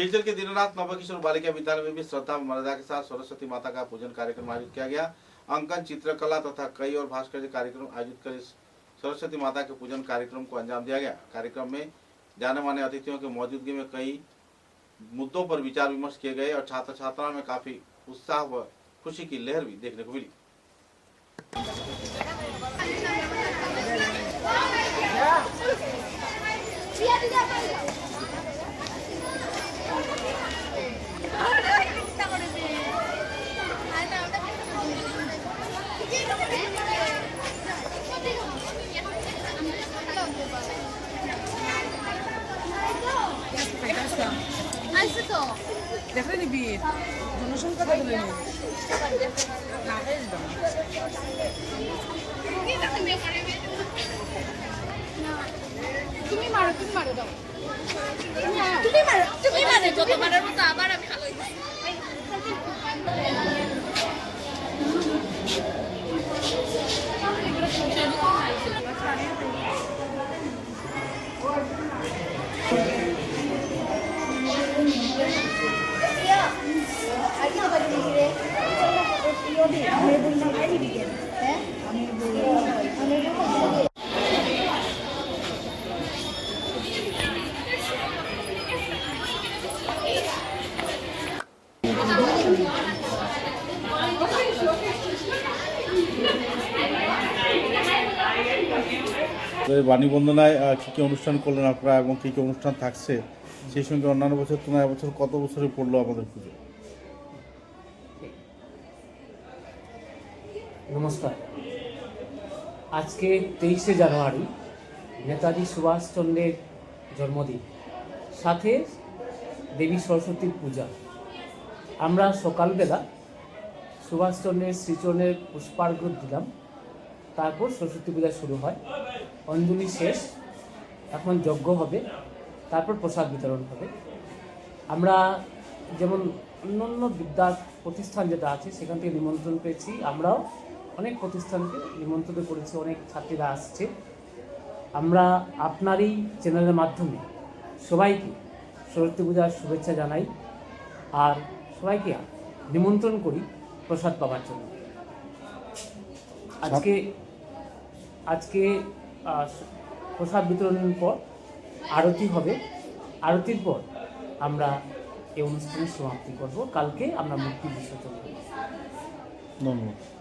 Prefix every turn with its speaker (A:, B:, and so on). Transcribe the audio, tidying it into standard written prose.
A: खिलचर के दीननाथ नवकिशोर बालिका विद्यालय में भी श्रद्धा व मर्यादा के साथ सरस्वती माता का पूजन कार्यक्रम आयोजित किया गया। अंकन, चित्रकला तथा कई और भास्कर कार्यक्रम आयोजित कर सरस्वती माता के पूजन कार्यक्रम को अंजाम दिया गया। कार्यक्रम में जाने माने अतिथियों की मौजूदगी में कई मुद्दों पर विचार विमर्श किए गए और छात्र छात्राओं में काफी उत्साह व खुशी की लहर भी देखने को मिली।
B: দেখলে নিবি জনসংখ্যা দেখলে নিবি তুমি মারো দাও তুমি মারো যত মারার মতো আবার আমি ভালো
A: বাণী বন্দনায় কি অনুষ্ঠান করলেন আপনারা এবং কি অনুষ্ঠান থাকছে সেই সঙ্গে অন্যান্য বছর তুলনায় এবছর কত বছরে পড়লো আমাদের পুজো?
C: নমস্কার। আজকে 23শে জানুয়ারি নেতাজি সুভাষচন্দ্রের জন্মদিন, সাথে দেবী সরস্বতীর পূজা। আমরা সকালবেলা সুভাষচন্দ্রের শ্রীচরণের পুষ্পার্ঘ্য দিলাম, তারপর সরস্বতী পূজা শুরু হয়, অঞ্জলি শেষ, এখন যজ্ঞ হবে, তারপর প্রসাদ বিতরণ হবে। আমরা যেমন অন্যান্য বিদ্যা প্রতিষ্ঠান যেটা আছে সেখান থেকে নিমন্ত্রণ পেয়েছি, আমরাও অনেক প্রতিষ্ঠানকে নিমন্ত্রণ করেছি, অনেক ছাত্রীরা আসছে। আমরা আপনারই চ্যানেলের মাধ্যমে সবাইকে সরস্বতী পূজার শুভেচ্ছা জানাই আর সবাইকে নিমন্ত্রণ করি প্রসাদ পাওয়ার জন্য। আজকে প্রসাদ বিতরণের পর আরতি হবে, আরতির পর আমরা এই অনুষ্ঠানের সমাপ্তি করব। কালকে আমরা মূর্তি বিসর্জন করব।
A: ধন্যবাদ।